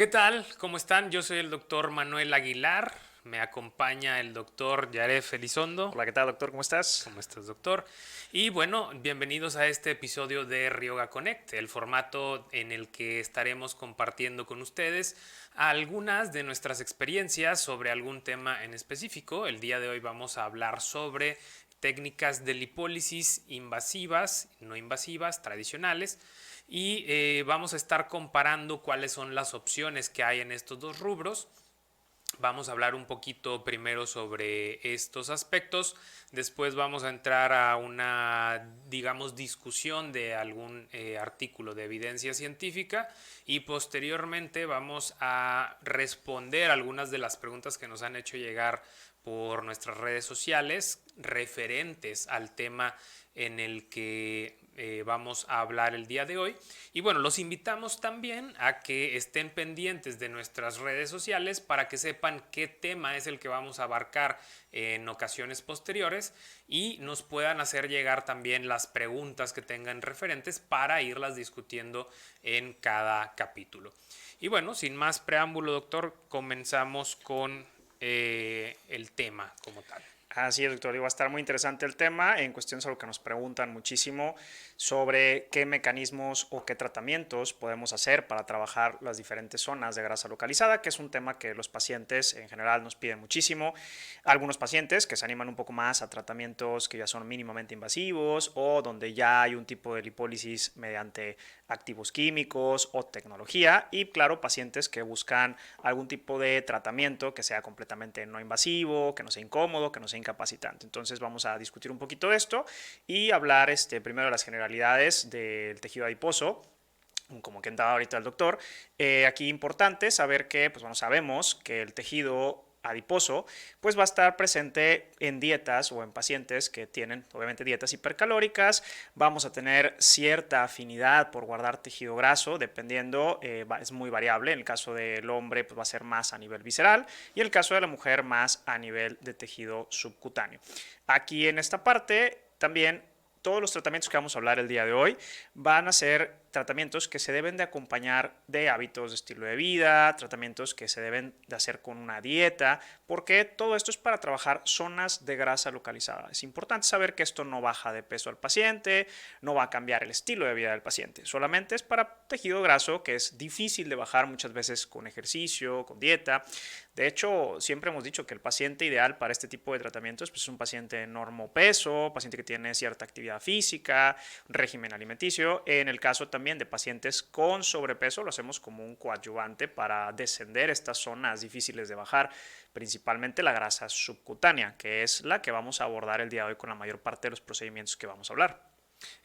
¿Qué tal? ¿Cómo están? Yo soy el doctor Manuel Aguilar. Me acompaña el doctor Yaref Elizondo. Hola, ¿qué tal, doctor? ¿Cómo estás? ¿Cómo estás, doctor? Y bueno, bienvenidos a este episodio de Ryoga Connect, el formato en el que estaremos compartiendo con ustedes algunas de nuestras experiencias sobre algún tema en específico. El día de hoy vamos a hablar sobre técnicas de lipólisis invasivas, no invasivas, tradicionales. Y vamos a estar comparando cuáles son las opciones que hay en estos dos rubros. Vamos a hablar un poquito primero sobre estos aspectos, después vamos a entrar a una, digamos, discusión de algún artículo de evidencia científica y posteriormente vamos a responder algunas de las preguntas que nos han hecho llegar por nuestras redes sociales referentes al tema en el que vamos a hablar el día de hoy. Y bueno, los invitamos también a que estén pendientes de nuestras redes sociales para que sepan qué tema es el que vamos a abarcar en ocasiones posteriores y nos puedan hacer llegar también las preguntas que tengan referentes para irlas discutiendo en cada capítulo. Y bueno, sin más preámbulo, doctor, comenzamos con el tema como tal. Así es, doctor. Y va a estar muy interesante el tema en cuestión sobre lo que nos preguntan muchísimo sobre qué mecanismos o qué tratamientos podemos hacer para trabajar las diferentes zonas de grasa localizada, que es un tema que los pacientes en general nos piden muchísimo. Algunos pacientes que se animan un poco más a tratamientos que ya son mínimamente invasivos o donde ya hay un tipo de lipólisis mediante activos químicos o tecnología. Y claro, pacientes que buscan algún tipo de tratamiento que sea completamente no invasivo, que no sea incómodo, que no sea incapacitante. Entonces vamos a discutir un poquito de esto y hablar primero de las generalidades del tejido adiposo, como que comentaba ahorita el doctor. Aquí importante saber que, pues bueno, sabemos que el tejido adiposo, pues va a estar presente en dietas o en pacientes que tienen obviamente dietas hipercalóricas. Vamos a tener cierta afinidad por guardar tejido graso, dependiendo, es muy variable. En el caso del hombre, pues va a ser más a nivel visceral y en el caso de la mujer más a nivel de tejido subcutáneo. Aquí en esta parte también todos los tratamientos que vamos a hablar el día de hoy van a ser tratamientos que se deben de acompañar de hábitos de estilo de vida, tratamientos que se deben de hacer con una dieta, porque todo esto es para trabajar zonas de grasa localizada. Es importante saber que esto no baja de peso al paciente, no va a cambiar el estilo de vida del paciente, solamente es para tejido graso que es difícil de bajar muchas veces con ejercicio, con dieta. De hecho, siempre hemos dicho que el paciente ideal para este tipo de tratamientos pues, es un paciente normopeso, paciente que tiene cierta actividad física, régimen alimenticio. En el caso también de pacientes con sobrepeso, lo hacemos como un coadyuvante para descender estas zonas difíciles de bajar, principalmente la grasa subcutánea, que es la que vamos a abordar el día de hoy con la mayor parte de los procedimientos que vamos a hablar.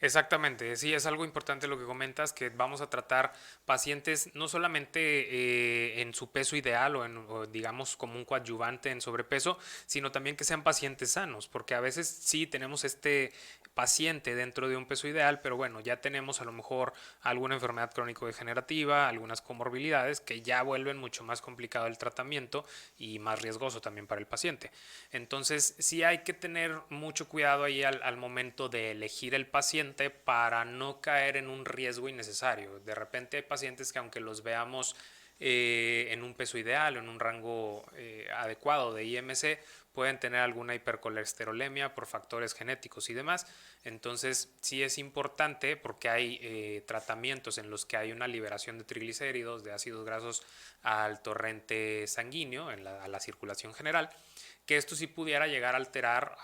Exactamente, sí, es algo importante lo que comentas, que vamos a tratar pacientes no solamente en su peso ideal o digamos como un coadyuvante en sobrepeso, sino también que sean pacientes sanos, porque a veces sí tenemos este paciente dentro de un peso ideal, pero bueno, ya tenemos a lo mejor alguna enfermedad crónico-degenerativa, algunas comorbilidades que ya vuelven mucho más complicado el tratamiento y más riesgoso también para el paciente. Entonces, sí hay que tener mucho cuidado ahí al momento de elegir el paciente para no caer en un riesgo innecesario. De repente hay pacientes que aunque los veamos en un peso ideal o en un rango adecuado de IMC, pueden tener alguna hipercolesterolemia por factores genéticos y demás. Entonces sí es importante porque hay tratamientos en los que hay una liberación de triglicéridos, de ácidos grasos al torrente sanguíneo, a la circulación general, que esto sí pudiera llegar a alterar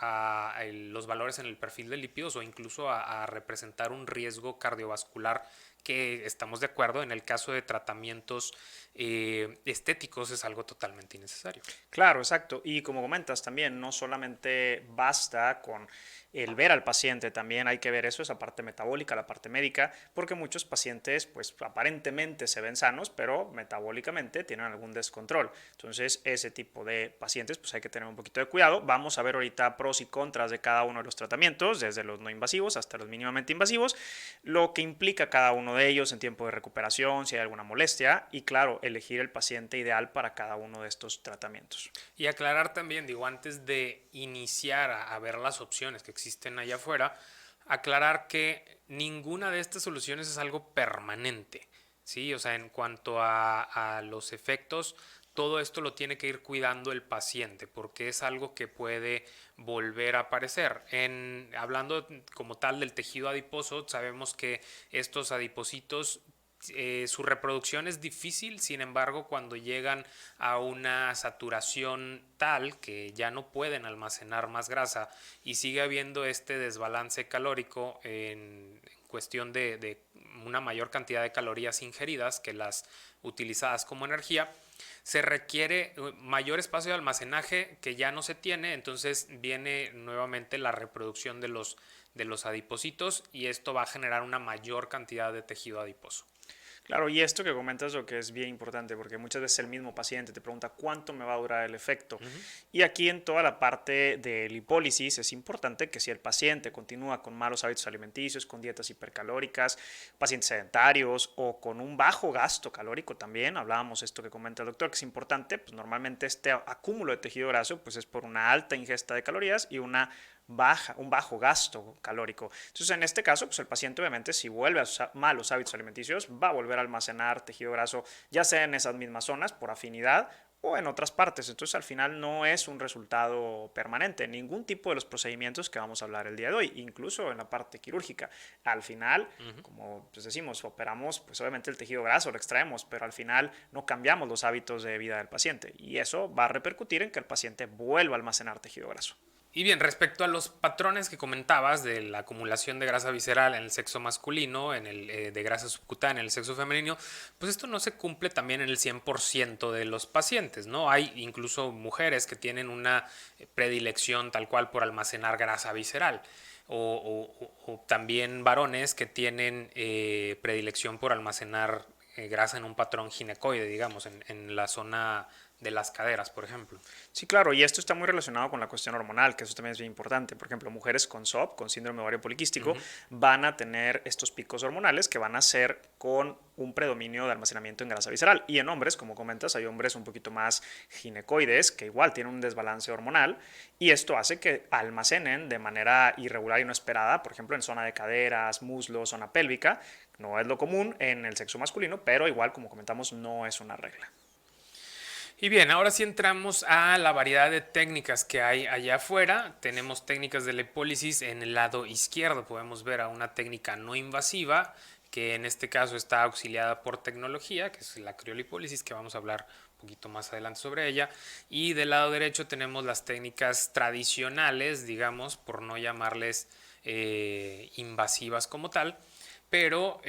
los valores en el perfil de lípidos o incluso a representar un riesgo cardiovascular que estamos de acuerdo en el caso de tratamientos estéticos es algo totalmente innecesario. Claro, exacto. Y como comentas también, no solamente basta con el ver al paciente, también hay que ver eso, esa parte metabólica, la parte médica, porque muchos pacientes pues aparentemente se ven sanos, pero metabólicamente tienen algún descontrol. Entonces, ese tipo de pacientes pues hay que tener un poquito de cuidado. Vamos a ver ahorita pros y contras de cada uno de los tratamientos, desde los no invasivos hasta los mínimamente invasivos, lo que implica cada uno de ellos en tiempo de recuperación, si hay alguna molestia y claro, elegir el paciente ideal para cada uno de estos tratamientos. Y aclarar también, digo, antes de iniciar a ver las opciones que existen allá afuera, aclarar que ninguna de estas soluciones es algo permanente. Sí, o sea, en cuanto a los efectos, todo esto lo tiene que ir cuidando el paciente, porque es algo que puede volver a aparecer. Hablando como tal del tejido adiposo, sabemos que estos adipocitos, su reproducción es difícil, sin embargo, cuando llegan a una saturación tal que ya no pueden almacenar más grasa y sigue habiendo este desbalance calórico en cuestión de una mayor cantidad de calorías ingeridas que las utilizadas como energía, se requiere mayor espacio de almacenaje que ya no se tiene, entonces viene nuevamente la reproducción de los adipocitos y esto va a generar una mayor cantidad de tejido adiposo. Claro, y esto que comentas lo que es bien importante, porque muchas veces el mismo paciente te pregunta cuánto me va a durar el efecto. Uh -huh. Y aquí en toda la parte de lipólisis es importante que si el paciente continúa con malos hábitos alimenticios, con dietas hipercalóricas, pacientes sedentarios o con un bajo gasto calórico también, hablábamos esto que comenta el doctor, que es importante, pues normalmente este acúmulo de tejido graso pues es por una alta ingesta de calorías y un bajo gasto calórico. Entonces, en este caso, pues el paciente obviamente si vuelve a sus malos hábitos alimenticios, va a volver a almacenar tejido graso, ya sea en esas mismas zonas por afinidad o en otras partes. Entonces, al final no es un resultado permanente, ningún tipo de los procedimientos que vamos a hablar el día de hoy, incluso en la parte quirúrgica. Al final, como pues decimos, operamos, pues obviamente el tejido graso lo extraemos, pero al final no cambiamos los hábitos de vida del paciente y eso va a repercutir en que el paciente vuelva a almacenar tejido graso. Y bien, respecto a los patrones que comentabas de la acumulación de grasa visceral en el sexo masculino, de grasa subcutánea en el sexo femenino, pues esto no se cumple también en el 100% de los pacientes, ¿no? Hay incluso mujeres que tienen una predilección tal cual por almacenar grasa visceral. O también varones que tienen predilección por almacenar grasa en un patrón ginecoide, digamos, en la zona de las caderas, por ejemplo. Sí, claro, y esto está muy relacionado con la cuestión hormonal, que eso también es bien importante. Por ejemplo, mujeres con SOP, con síndrome ovario poliquístico, van a tener estos picos hormonales que van a ser con un predominio de almacenamiento en grasa visceral. Y en hombres, como comentas, hay hombres un poquito más ginecoides que igual tienen un desbalance hormonal y esto hace que almacenen de manera irregular y no esperada, por ejemplo, en zona de caderas, muslos, zona pélvica. No es lo común en el sexo masculino, pero igual, como comentamos, no es una regla. Y bien, ahora sí entramos a la variedad de técnicas que hay allá afuera. Tenemos técnicas de lipólisis en el lado izquierdo. Podemos ver a una técnica no invasiva, que en este caso está auxiliada por tecnología, que es la criolipólisis, que vamos a hablar un poquito más adelante sobre ella. Y del lado derecho tenemos las técnicas tradicionales, digamos, por no llamarles invasivas como tal. Pero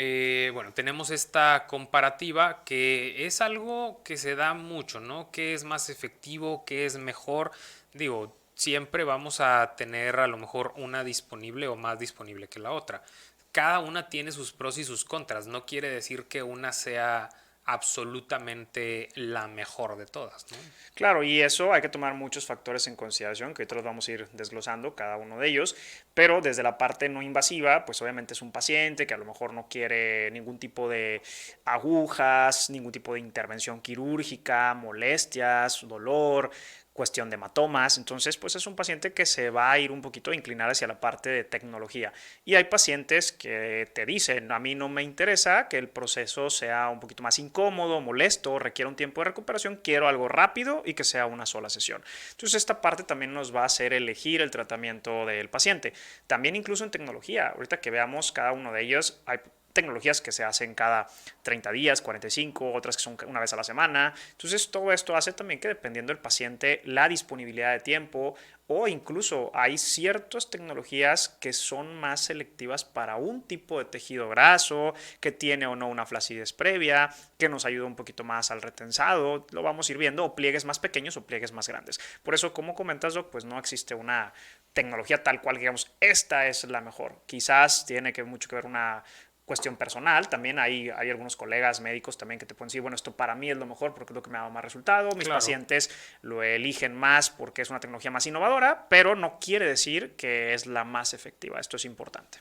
bueno, tenemos esta comparativa que es algo que se da mucho, ¿no? ¿Qué es más efectivo? ¿Qué es mejor? Digo, siempre vamos a tener a lo mejor una disponible o más disponible que la otra. Cada una tiene sus pros y sus contras. No quiere decir que una sea absolutamente la mejor de todas, ¿no? Claro, y eso hay que tomar muchos factores en consideración, que ahorita los vamos a ir desglosando cada uno de ellos, pero desde la parte no invasiva, pues obviamente es un paciente que a lo mejor no quiere ningún tipo de agujas, ningún tipo de intervención quirúrgica, molestias, dolor, cuestión de hematomas, entonces pues es un paciente que se va a ir un poquito a inclinar hacia la parte de tecnología. Y hay pacientes que te dicen, a mí no me interesa que el proceso sea un poquito más incómodo, molesto, requiera un tiempo de recuperación, quiero algo rápido y que sea una sola sesión. Entonces esta parte también nos va a hacer elegir el tratamiento del paciente. También incluso en tecnología, ahorita que veamos cada uno de ellos, hay tecnologías que se hacen cada 30 días, 45, otras que son una vez a la semana. Entonces, todo esto hace también que dependiendo del paciente, la disponibilidad de tiempo o incluso hay ciertas tecnologías que son más selectivas para un tipo de tejido graso, que tiene o no una flacidez previa, que nos ayuda un poquito más al retensado, lo vamos a ir viendo, o pliegues más pequeños o pliegues más grandes. Por eso, como comentas, Doc, pues no existe una tecnología tal cual, digamos, esta es la mejor. Quizás tiene que mucho que ver una cuestión personal, también hay algunos colegas médicos también que te pueden decir, bueno, esto para mí es lo mejor porque es lo que me ha dado más resultado, mis Claro. pacientes lo eligen más porque es una tecnología más innovadora, pero no quiere decir que es la más efectiva, esto es importante.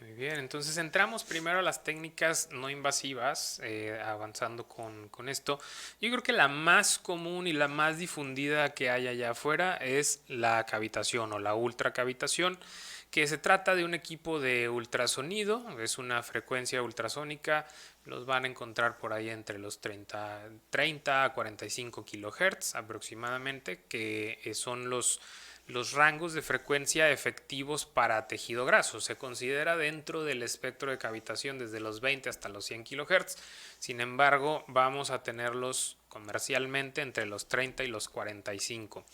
Muy bien, entonces entramos primero a las técnicas no invasivas, avanzando con esto. Yo creo que la más común y la más difundida que hay allá afuera es la cavitación o la ultracavitación, que se trata de un equipo de ultrasonido, es una frecuencia ultrasónica, los van a encontrar por ahí entre los 30 a 45 kilohertz aproximadamente, que son los rangos de frecuencia efectivos para tejido graso. Se considera dentro del espectro de cavitación desde los 20 hasta los 100 kilohertz. Sin embargo, vamos a tenerlos comercialmente entre los 30 y los 45.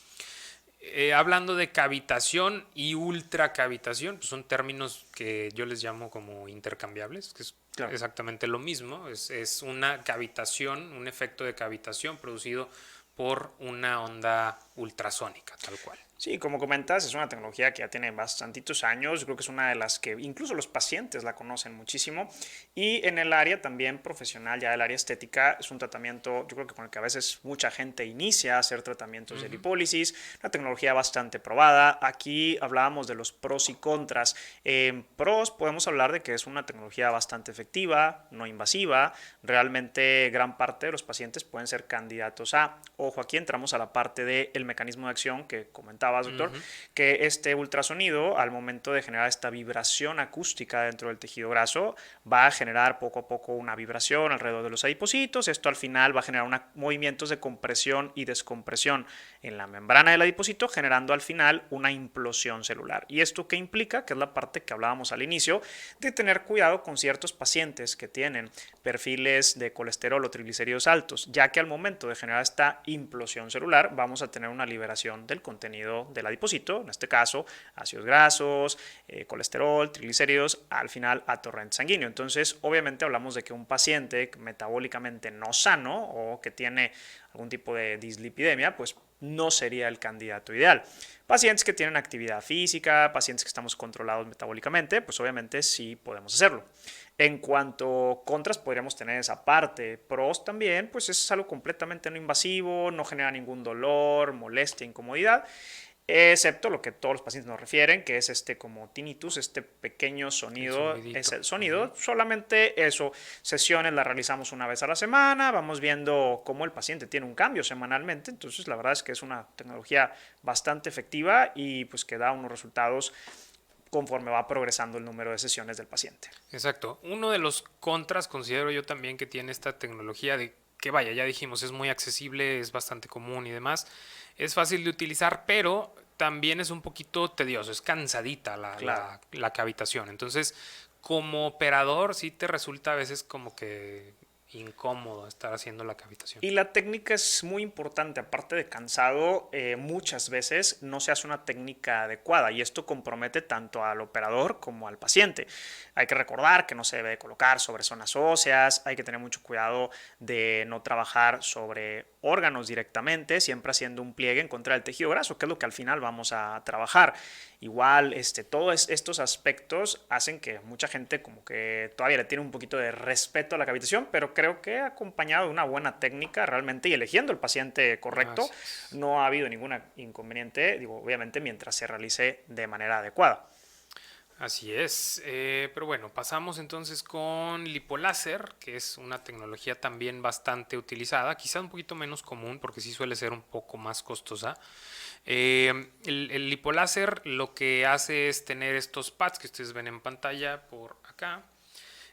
Hablando de cavitación y ultracavitación, pues son términos que yo les llamo como intercambiables, que es claro, exactamente lo mismo. Es una cavitación, un efecto de cavitación producido por una onda ultrasónica, tal cual. Sí, como comentas, es una tecnología que ya tiene bastantitos años, creo que es una de las que incluso los pacientes la conocen muchísimo, y en el área también profesional, ya el área estética, es un tratamiento, yo creo que con el que a veces mucha gente inicia a hacer tratamientos de lipólisis, una tecnología bastante probada. Aquí hablábamos de los pros y contras. En pros podemos hablar de que es una tecnología bastante efectiva, no invasiva, realmente gran parte de los pacientes pueden ser candidatos a, ojo, aquí entramos a la parte del mecanismo de acción que comentaba, doctor, que este ultrasonido, al momento de generar esta vibración acústica dentro del tejido graso, va a generar poco a poco una vibración alrededor de los adipocitos. Esto al final va a generar movimientos de compresión y descompresión en la membrana del adipocito, generando al final una implosión celular. ¿Y esto qué implica? Que es la parte que hablábamos al inicio, de tener cuidado con ciertos pacientes que tienen perfiles de colesterol o triglicéridos altos, ya que al momento de generar esta implosión celular vamos a tener una liberación del contenido del adipocito, en este caso ácidos grasos, colesterol, triglicéridos, al final a torrente sanguíneo. Entonces, obviamente hablamos de que un paciente metabólicamente no sano o que tiene algún tipo de dislipidemia, pues no sería el candidato ideal. Pacientes que tienen actividad física, pacientes que estamos controlados metabólicamente, pues obviamente sí podemos hacerlo. En cuanto a contras, podríamos tener esa parte. Pros también, pues es algo completamente no invasivo, no genera ningún dolor, molestia, incomodidad, excepto lo que todos los pacientes nos refieren, que es este como tinnitus, este pequeño sonido, es el sonido, solamente eso. Sesiones las realizamos una vez a la semana, vamos viendo cómo el paciente tiene un cambio semanalmente, entonces la verdad es que es una tecnología bastante efectiva y pues que da unos resultados conforme va progresando el número de sesiones del paciente. Exacto. Uno de los contras considero yo también que tiene esta tecnología de que vaya, ya dijimos, es muy accesible, es bastante común y demás, es fácil de utilizar, pero también es un poquito tedioso, es cansadita la cavitación. Entonces, como operador sí te resulta a veces como que incómodo estar haciendo la cavitación. Y la técnica es muy importante, aparte de cansado, muchas veces no se hace una técnica adecuada y esto compromete tanto al operador como al paciente. Hay que recordar que no se debe colocar sobre zonas óseas, hay que tener mucho cuidado de no trabajar sobre órganos directamente, siempre haciendo un pliegue en contra del tejido graso, que es lo que al final vamos a trabajar. Igual, todos estos aspectos hacen que mucha gente como que todavía le tiene un poquito de respeto a la cavitación, pero creo que acompañado de una buena técnica realmente y eligiendo el paciente correcto, no ha habido ningún inconveniente, digo, obviamente mientras se realice de manera adecuada. Así es, pero bueno, pasamos entonces con lipoláser, que es una tecnología también bastante utilizada, quizá un poquito menos común porque sí suele ser un poco más costosa. El lipoláser lo que hace es tener estos pads que ustedes ven en pantalla por acá.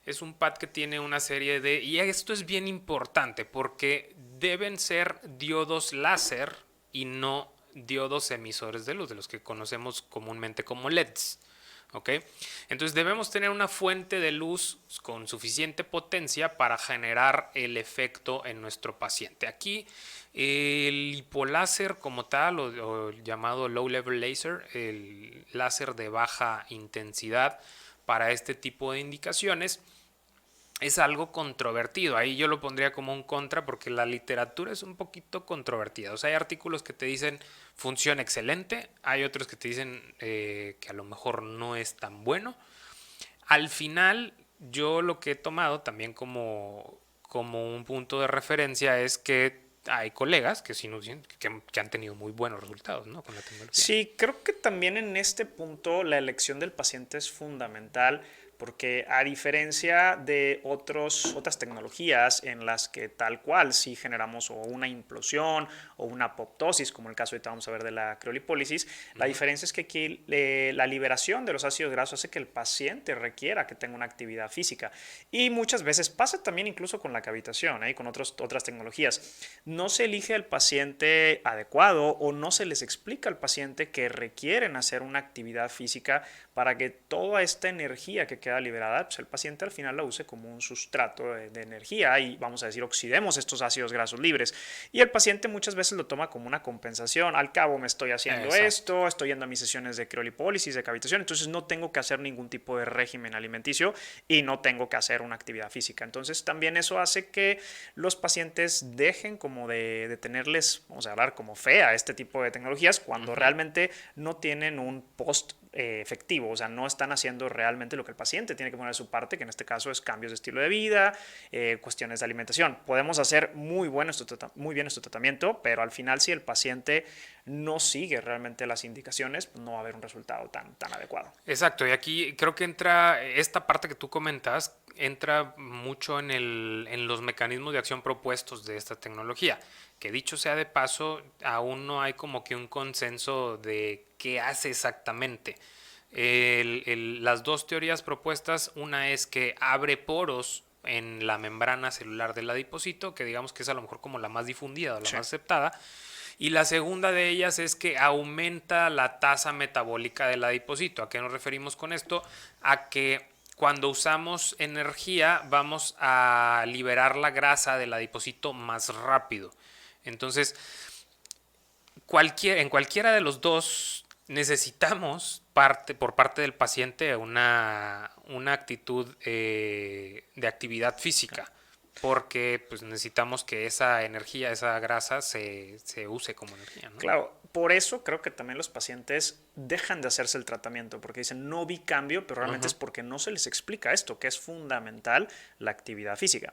Es un pad que tiene una serie de... Y esto es bien importante porque deben ser diodos láser y no diodos emisores de luz, de los que conocemos comúnmente como LEDs. ¿Ok? Entonces debemos tener una fuente de luz con suficiente potencia para generar el efecto en nuestro paciente. Aquí el lipoláser como tal, o llamado low level laser, el láser de baja intensidad para este tipo de indicaciones, es algo controvertido. Ahí yo lo pondría como un contra porque la literatura es un poquito controvertida. O sea, hay artículos que te dicen funciona excelente, hay otros que te dicen que a lo mejor no es tan bueno. Al final, yo lo que he tomado también como un punto de referencia es que hay colegas que, que han tenido muy buenos resultados, ¿no?, con la tecnología. Sí, creo que también en este punto la elección del paciente es fundamental porque a diferencia de otras tecnologías en las que tal cual sí generamos o una implosión o una apoptosis, como el caso ahorita vamos a ver de la criolipólisis. La diferencia es que aquí la liberación de los ácidos grasos hace que el paciente requiera que tenga una actividad física. Y muchas veces pasa también incluso con la cavitación, con otras tecnologías. No se elige al paciente adecuado o no se les explica al paciente que requieren hacer una actividad física para que toda esta energía que queda liberada, pues el paciente al final la use como un sustrato de energía y vamos a decir oxidemos estos ácidos grasos libres. Y el paciente muchas veces lo toma como una compensación. Al cabo me estoy haciendo esto, estoy yendo a mis sesiones de criolipólisis, de cavitación, entonces no tengo que hacer ningún tipo de régimen alimenticio y no tengo que hacer una actividad física. Entonces también eso hace que los pacientes dejen como de tenerles, vamos a hablar como fe a este tipo de tecnologías cuando realmente no tienen un post efectivo, o sea, no están haciendo realmente lo que el paciente tiene que poner de su parte, que en este caso es cambios de estilo de vida, cuestiones de alimentación. Podemos hacer muy bien nuestro tratamiento, pero al final si el paciente no sigue realmente las indicaciones, pues no va a haber un resultado tan adecuado. Exacto, y aquí creo que entra esta parte que tú comentas, entra mucho en los mecanismos de acción propuestos de esta tecnología, que dicho sea de paso, aún no hay como que un consenso de qué hace exactamente. Las dos teorías propuestas, una es que abre poros en la membrana celular del adipocito, que digamos que es a lo mejor como la más difundida o la más aceptada, y la segunda de ellas es que aumenta la tasa metabólica del adipocito. ¿A qué nos referimos con esto? A que cuando usamos energía vamos a liberar la grasa del adipocito más rápido. Entonces, en cualquiera de los dos necesitamos por parte del paciente una actitud de actividad física, porque pues necesitamos que esa energía, esa grasa se use como energía, ¿no? Claro, por eso creo que también los pacientes dejan de hacerse el tratamiento, porque dicen no vi cambio, pero realmente es porque no se les explica esto, que es fundamental la actividad física.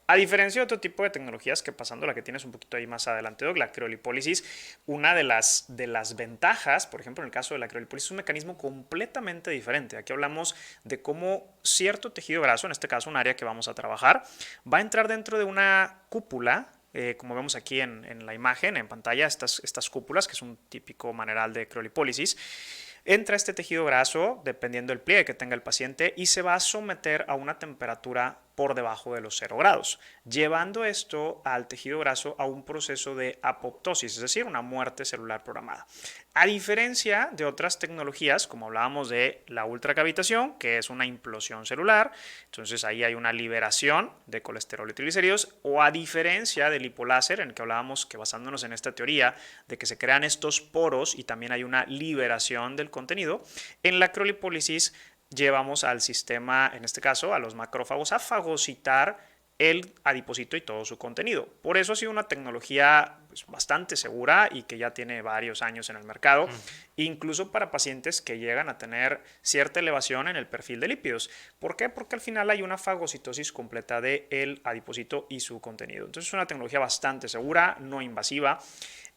A diferencia de otro tipo de tecnologías, que pasando a la que tienes un poquito ahí más adelante, Doc, la criolipólisis, una de las ventajas, por ejemplo, en el caso de la criolipólisis, es un mecanismo completamente diferente. Aquí hablamos de cómo cierto tejido graso, en este caso un área que vamos a trabajar, va a entrar dentro de una cúpula, como vemos aquí en la imagen, en pantalla, estas cúpulas, que es un típico maneral de criolipólisis. Entra este tejido graso, dependiendo del pliegue que tenga el paciente, y se va a someter a una temperatura por debajo de los 0 grados, llevando esto al tejido graso a un proceso de apoptosis, es decir, una muerte celular programada. A diferencia de otras tecnologías, como hablábamos de la ultracavitación, que es una implosión celular, entonces ahí hay una liberación de colesterol y triglicéridos, o a diferencia del lipoláser, en el que hablábamos que basándonos en esta teoría de que se crean estos poros y también hay una liberación del contenido, en la criolipólisis llevamos al sistema, en este caso a los macrófagos, a fagocitar el adipocito y todo su contenido. Por eso ha sido una tecnología pues, bastante segura y que ya tiene varios años en el mercado, incluso para pacientes que llegan a tener cierta elevación en el perfil de lípidos. ¿Por qué? Porque al final hay una fagocitosis completa del adipocito y su contenido. Entonces es una tecnología bastante segura, no invasiva.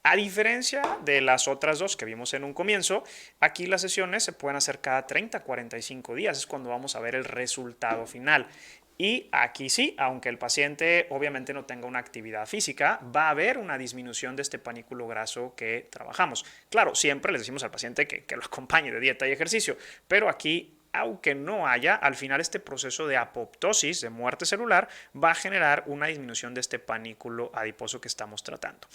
A diferencia de las otras dos que vimos en un comienzo, aquí las sesiones se pueden hacer cada 30 a 45 días, es cuando vamos a ver el resultado final. Y aquí sí, aunque el paciente obviamente no tenga una actividad física, va a haber una disminución de este panículo graso que trabajamos. Claro, siempre les decimos al paciente que lo acompañe de dieta y ejercicio, pero aquí aunque no haya, al final este proceso de apoptosis, de muerte celular, va a generar una disminución de este panículo adiposo que estamos tratando.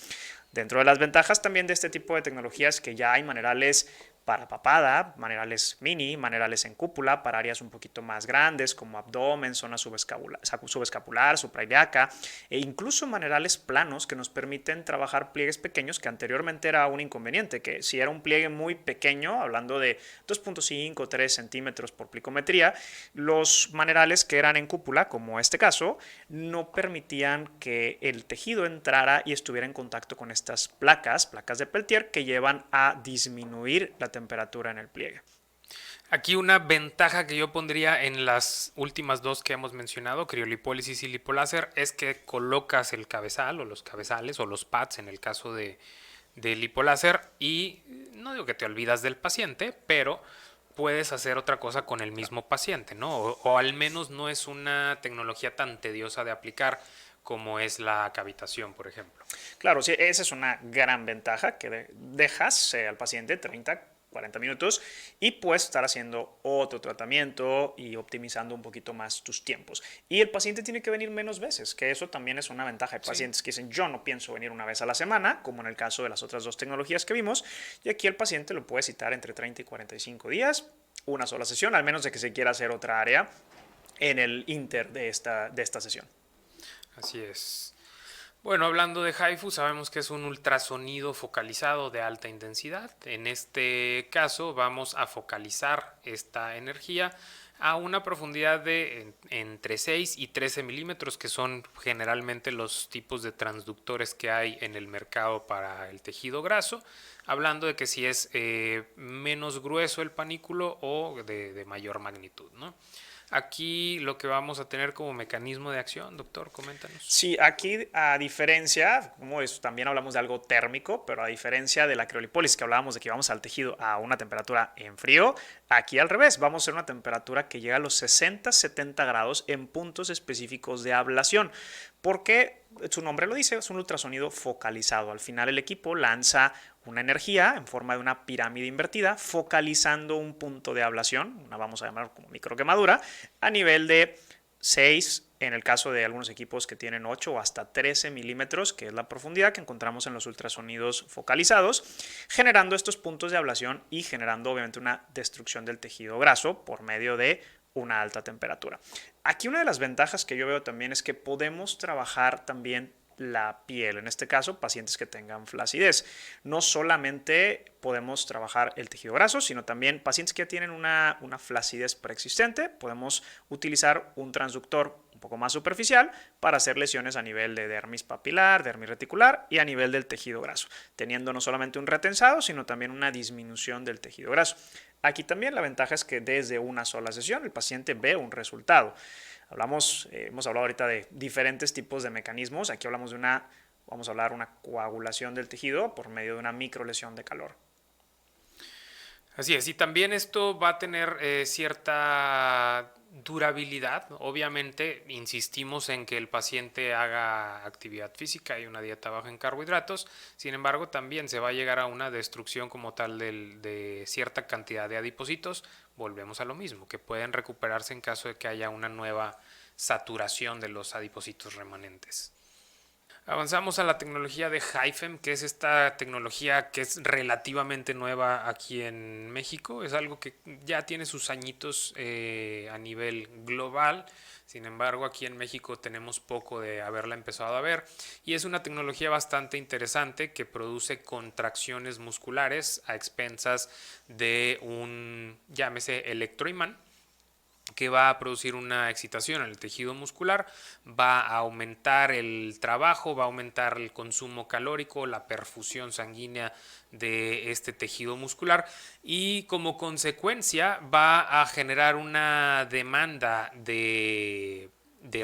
Dentro de las ventajas también de este tipo de tecnologías que ya hay manerales para papada, manerales mini, manerales en cúpula, para áreas un poquito más grandes como abdomen, zona subescapular, suprailíaca, e incluso manerales planos que nos permiten trabajar pliegues pequeños, que anteriormente era un inconveniente, que si era un pliegue muy pequeño, hablando de 2.5 o 3 centímetros por plicometría, los manerales que eran en cúpula, como este caso, no permitían que el tejido entrara y estuviera en contacto con estas placas de Peltier, que llevan a disminuir la temperatura en el pliegue. Aquí una ventaja que yo pondría en las últimas dos que hemos mencionado, criolipólisis y lipoláser, es que colocas el cabezal o los cabezales o los pads en el caso de lipoláser y no digo que te olvidas del paciente, pero puedes hacer otra cosa con el mismo paciente, ¿no? O al menos no es una tecnología tan tediosa de aplicar como es la cavitación, por ejemplo. Claro, sí, esa es una gran ventaja que dejas al paciente 30-40 minutos y puedes estar haciendo otro tratamiento y optimizando un poquito más tus tiempos. Y el paciente tiene que venir menos veces, que eso también es una ventaja. Hay pacientes que dicen, yo no pienso venir una vez a la semana, como en el caso de las otras dos tecnologías que vimos, y aquí el paciente lo puede citar entre 30 y 45 días, una sola sesión, al menos de que se quiera hacer otra área en el inter de esta sesión. Así es. Bueno, hablando de HIFU, sabemos que es un ultrasonido focalizado de alta intensidad. En este caso vamos a focalizar esta energía a una profundidad de entre 6 y 13 milímetros, que son generalmente los tipos de transductores que hay en el mercado para el tejido graso, hablando de que si es menos grueso el panículo o de mayor magnitud, ¿no? Aquí lo que vamos a tener como mecanismo de acción, doctor, coméntanos. Sí, aquí a diferencia, como es, también hablamos de algo térmico, pero a diferencia de la criolipólisis que hablábamos de que vamos al tejido a una temperatura en frío, aquí al revés, vamos a hacer una temperatura que llega a los 60-70 grados en puntos específicos de ablación, porque su nombre lo dice, es un ultrasonido focalizado. Al final el equipo lanza una energía en forma de una pirámide invertida, focalizando un punto de ablación, una vamos a llamar como microquemadura, a nivel de 6, en el caso de algunos equipos que tienen 8 o hasta 13 milímetros, que es la profundidad que encontramos en los ultrasonidos focalizados, generando estos puntos de ablación y generando obviamente una destrucción del tejido graso por medio de una alta temperatura. Aquí una de las ventajas que yo veo también es que podemos trabajar también la piel, en este caso pacientes que tengan flacidez. No solamente podemos trabajar el tejido graso, sino también pacientes que ya tienen una flacidez preexistente, podemos utilizar un transductor un poco más superficial para hacer lesiones a nivel de dermis papilar, dermis reticular y a nivel del tejido graso, teniendo no solamente un retensado, sino también una disminución del tejido graso. Aquí también la ventaja es que desde una sola sesión el paciente ve un resultado. Hemos hablado ahorita de diferentes tipos de mecanismos. Aquí hablamos de vamos a hablar una coagulación del tejido por medio de una microlesión de calor. Así es, y también esto va a tener cierta durabilidad. Obviamente, insistimos en que el paciente haga actividad física y una dieta baja en carbohidratos. Sin embargo, también se va a llegar a una destrucción como tal de cierta cantidad de adipocitos. Volvemos a lo mismo, que pueden recuperarse en caso de que haya una nueva saturación de los adipocitos remanentes. Avanzamos a la tecnología de HIFEM, que es esta tecnología que es relativamente nueva aquí en México. Es algo que ya tiene sus añitos a nivel global. Sin embargo, aquí en México tenemos poco de haberla empezado a ver. Y es una tecnología bastante interesante que produce contracciones musculares a expensas de un, llámese, electroimán, que va a producir una excitación en el tejido muscular, va a aumentar el trabajo, va a aumentar el consumo calórico, la perfusión sanguínea de este tejido muscular y como consecuencia va a generar una demanda de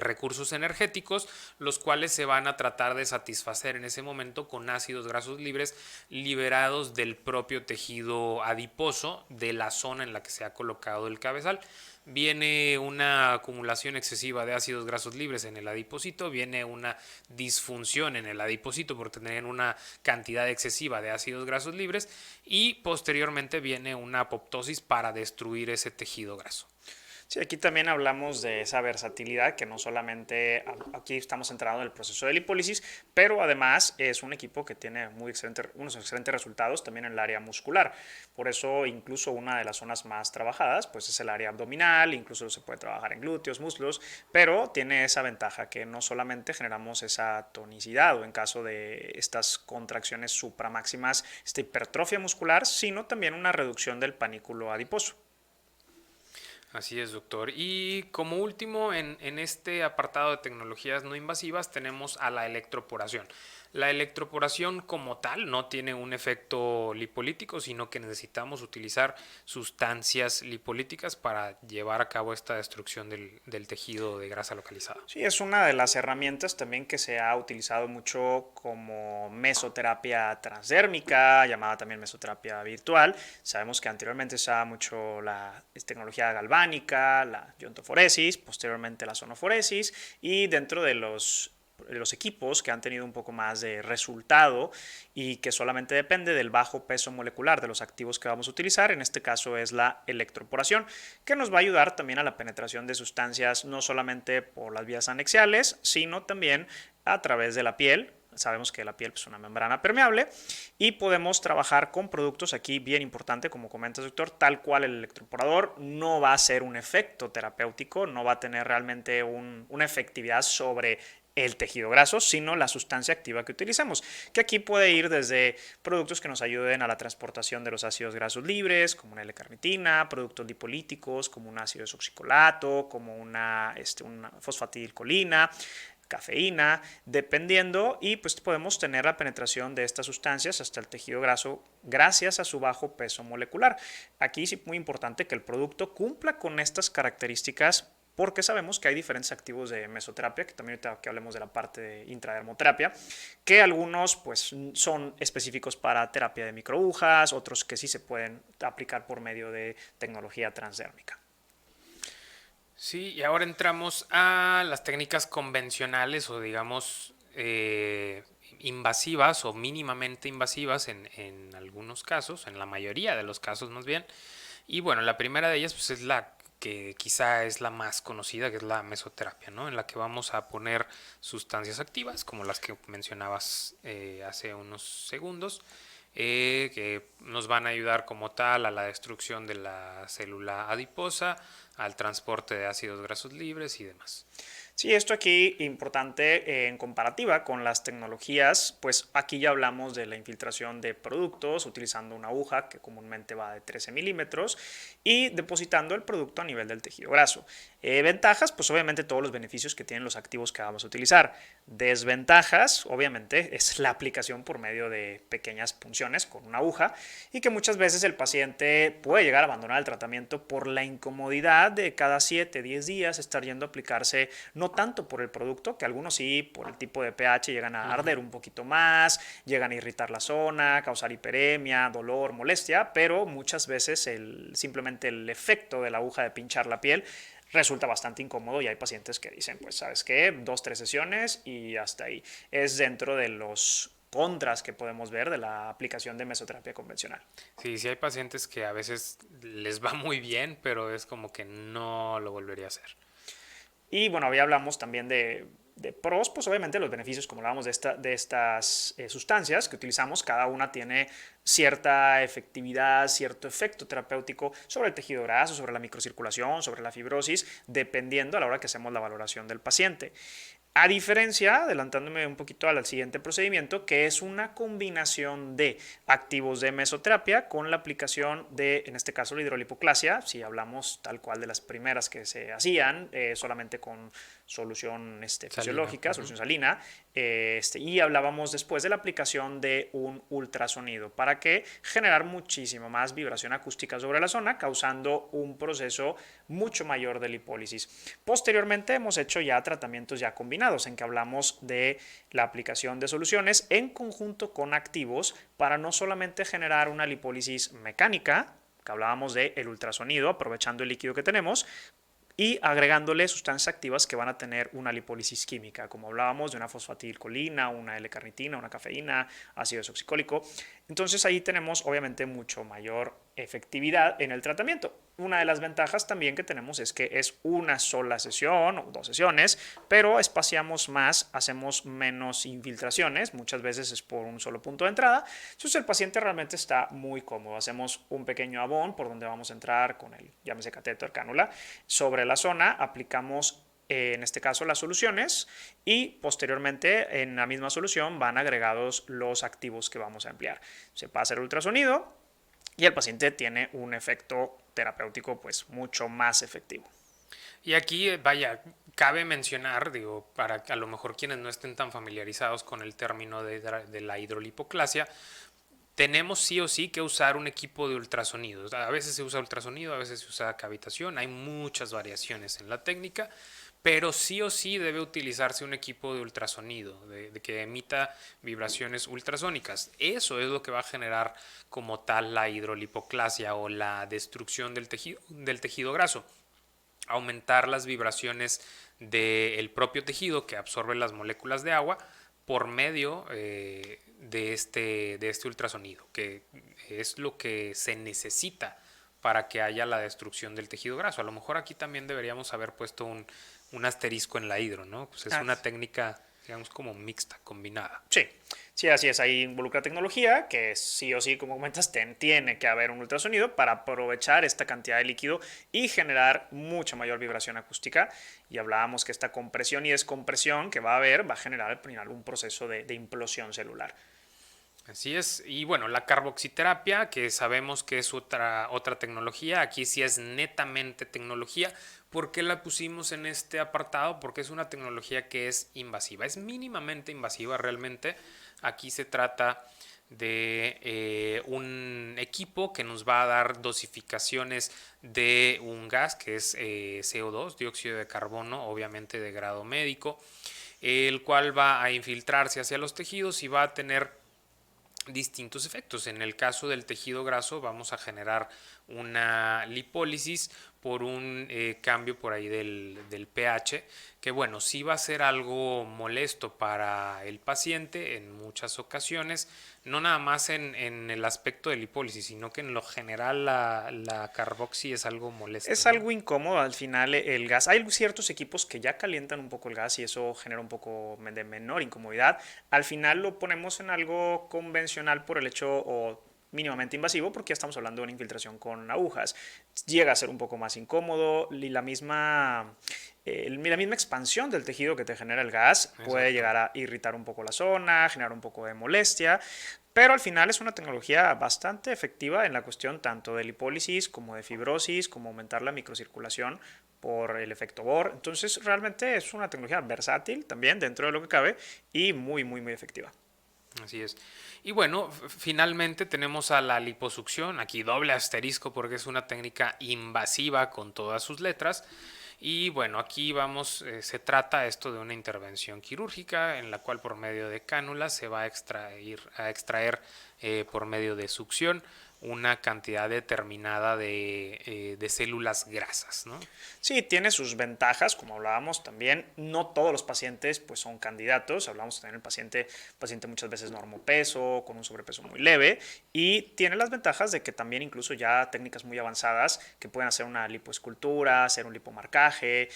recursos energéticos, los cuales se van a tratar de satisfacer en ese momento con ácidos grasos libres liberados del propio tejido adiposo de la zona en la que se ha colocado el cabezal. Viene una acumulación excesiva de ácidos grasos libres en el adipocito, viene una disfunción en el adipocito por tener una cantidad excesiva de ácidos grasos libres y posteriormente viene una apoptosis para destruir ese tejido graso. Sí, aquí también hablamos de esa versatilidad que no solamente aquí estamos centrados en el proceso de lipólisis, pero además es un equipo que tiene unos excelentes resultados también en el área muscular. Por eso incluso una de las zonas más trabajadas pues es el área abdominal, incluso se puede trabajar en glúteos, muslos, pero tiene esa ventaja que no solamente generamos esa tonicidad o en caso de estas contracciones supramáximas, esta hipertrofia muscular, sino también una reducción del panículo adiposo. Así es, doctor. Y como último, en este apartado de tecnologías no invasivas tenemos a la electroporación. La electroporación como tal no tiene un efecto lipolítico, sino que necesitamos utilizar sustancias lipolíticas para llevar a cabo esta destrucción del tejido de grasa localizada. Sí, es una de las herramientas también que se ha utilizado mucho como mesoterapia transdérmica, llamada también mesoterapia virtual. Sabemos que anteriormente se usaba mucho la tecnología galvánica, la iontoforesis, posteriormente la sonoforesis y dentro de los los equipos que han tenido un poco más de resultado y que solamente depende del bajo peso molecular de los activos que vamos a utilizar. En este caso es la electroporación, que nos va a ayudar también a la penetración de sustancias no solamente por las vías anexiales, sino también a través de la piel. Sabemos que la piel es una membrana permeable y podemos trabajar con productos aquí bien importante, como comentas, doctor, tal cual el electroporador no va a ser un efecto terapéutico, no va a tener realmente una efectividad sobre el tejido graso, sino la sustancia activa que utilicemos, que aquí puede ir desde productos que nos ayuden a la transportación de los ácidos grasos libres, como una L-carnitina, productos lipolíticos, como un ácido desoxicolato, como una fosfatidilcolina, cafeína, dependiendo, y pues podemos tener la penetración de estas sustancias hasta el tejido graso gracias a su bajo peso molecular. Aquí sí muy importante que el producto cumpla con estas características, porque sabemos que hay diferentes activos de mesoterapia, que también ahorita que hablemos de la parte de intradermoterapia, que algunos pues son específicos para terapia de microagujas, otros que sí se pueden aplicar por medio de tecnología transdérmica. Sí, y ahora entramos a las técnicas convencionales o digamos invasivas o mínimamente invasivas en algunos casos, en la mayoría de los casos más bien. Y bueno, la primera de ellas pues, es la que quizá es la más conocida, que es la mesoterapia, ¿no? En la que vamos a poner sustancias activas, como las que mencionabas hace unos segundos, que nos van a ayudar como tal a la destrucción de la célula adiposa, al transporte de ácidos grasos libres y demás. Sí, esto aquí importante en comparativa con las tecnologías, pues aquí ya hablamos de la infiltración de productos utilizando una aguja que comúnmente va de 13 milímetros y depositando el producto a nivel del tejido graso. Ventajas, pues obviamente todos los beneficios que tienen los activos que vamos a utilizar. Desventajas, obviamente, es la aplicación por medio de pequeñas punciones con una aguja y que muchas veces el paciente puede llegar a abandonar el tratamiento por la incomodidad de cada 7, 10 días estar yendo a aplicarse, no tanto por el producto, que algunos sí, por el tipo de pH llegan a arder un poquito más, llegan a irritar la zona, causar hiperemia, dolor, molestia, pero muchas veces simplemente el efecto de la aguja de pinchar la piel resulta bastante incómodo y hay pacientes que dicen, pues, ¿sabes qué? 2, 3 sesiones y hasta ahí. Es dentro de los contras que podemos ver de la aplicación de mesoterapia convencional. Sí, sí hay pacientes que a veces les va muy bien, pero es como que no lo volvería a hacer. Y bueno, ya hablamos también de pros, pues obviamente los beneficios, como hablábamos de estas sustancias que utilizamos, cada una tiene cierta efectividad, cierto efecto terapéutico sobre el tejido graso, sobre la microcirculación, sobre la fibrosis, dependiendo a la hora que hacemos la valoración del paciente. A diferencia, adelantándome un poquito al siguiente procedimiento, que es una combinación de activos de mesoterapia con la aplicación de, en este caso, la hidrolipoclasia, si hablamos tal cual de las primeras que se hacían, solamente con solución Salina. fisiológica, Ujú. solución salina, y hablábamos después de la aplicación de un ultrasonido para que generar muchísima más vibración acústica sobre la zona, causando un proceso mucho mayor de lipólisis. Posteriormente hemos hecho ya tratamientos ya combinados en que hablamos de la aplicación de soluciones en conjunto con activos para no solamente generar una lipólisis mecánica, que hablábamos de el ultrasonido, aprovechando el líquido que tenemos, y agregándole sustancias activas que van a tener una lipólisis química, como hablábamos de una fosfatidilcolina, una L-carnitina, una cafeína, ácido desoxicólico. Entonces ahí tenemos obviamente mucho mayor efectividad en el tratamiento. Una de las ventajas también que tenemos es que es una sola sesión o 2 sesiones, pero espaciamos más, hacemos menos infiltraciones, muchas veces es por un solo punto de entrada. Entonces el paciente realmente está muy cómodo. Hacemos un pequeño abón por donde vamos a entrar con el, llámese catéter, cánula, sobre la zona, aplicamos en este caso las soluciones y posteriormente en la misma solución van agregados los activos que vamos a emplear. Se pasa el ultrasonido y el paciente tiene un efecto terapéutico pues mucho más efectivo. Y aquí, vaya, cabe mencionar, digo, para a lo mejor quienes no estén tan familiarizados con el término de la hidrolipoclasia, tenemos sí o sí que usar un equipo de ultrasonido. A veces se usa ultrasonido, a veces se usa cavitación, hay muchas variaciones en la técnica, pero sí o sí debe utilizarse un equipo de ultrasonido, de que emita vibraciones ultrasónicas. Eso es lo que va a generar como tal la hidrolipoclasia o la destrucción del tejido graso. Aumentar las vibraciones del propio tejido que absorbe las moléculas de agua por medio de este ultrasonido, que es lo que se necesita para que haya la destrucción del tejido graso. A lo mejor aquí también deberíamos haber puesto un asterisco en la hidro, ¿no? Pues es una técnica, digamos, como mixta, combinada. Sí, sí, así es. Ahí involucra tecnología que sí o sí, como comentas, tiene que haber un ultrasonido para aprovechar esta cantidad de líquido y generar mucha mayor vibración acústica. Y hablábamos que esta compresión y descompresión que va a haber va a generar al final un proceso de implosión celular. Así es. Y bueno, la carboxiterapia, que sabemos que es otra tecnología, aquí sí es netamente tecnología. ¿Por qué la pusimos en este apartado? Porque es una tecnología que es invasiva, es mínimamente invasiva realmente. Aquí se trata de un equipo que nos va a dar dosificaciones de un gas que es CO2, dióxido de carbono, obviamente de grado médico, el cual va a infiltrarse hacia los tejidos y va a tener distintos efectos. En el caso del tejido graso vamos a generar una lipólisis por un cambio por ahí del pH, que bueno, sí va a ser algo molesto para el paciente en muchas ocasiones, no nada más en el aspecto de lipólisis, sino que en lo general la carboxi es algo molesto, Es ¿no? algo incómodo al final el gas. Hay ciertos equipos que ya calientan un poco el gas y eso genera un poco de menor incomodidad. Al final lo ponemos en algo convencional por el hecho o mínimamente invasivo porque ya estamos hablando de una infiltración con agujas. Llega a ser un poco más incómodo y la misma expansión del tejido que te genera el gas puede Exacto. llegar a irritar un poco la zona, generar un poco de molestia. Pero al final es una tecnología bastante efectiva en la cuestión tanto de lipólisis como de fibrosis, como aumentar la microcirculación por el efecto Bohr. Entonces realmente es una tecnología versátil también dentro de lo que cabe y muy, muy, muy efectiva. Así es. Y bueno, finalmente tenemos a la liposucción, aquí doble asterisco porque es una técnica invasiva con todas sus letras. Y bueno, aquí vamos, se trata esto de una intervención quirúrgica en la cual por medio de cánulas se va a extraer por medio de succión una cantidad determinada de células grasas, ¿no? Sí, tiene sus ventajas, como hablábamos también. No todos los pacientes pues, son candidatos. Hablamos también del paciente muchas veces normopeso, con un sobrepeso muy leve. Y tiene las ventajas de que también incluso ya técnicas muy avanzadas que pueden hacer una lipoescultura, hacer un lipomarcaje,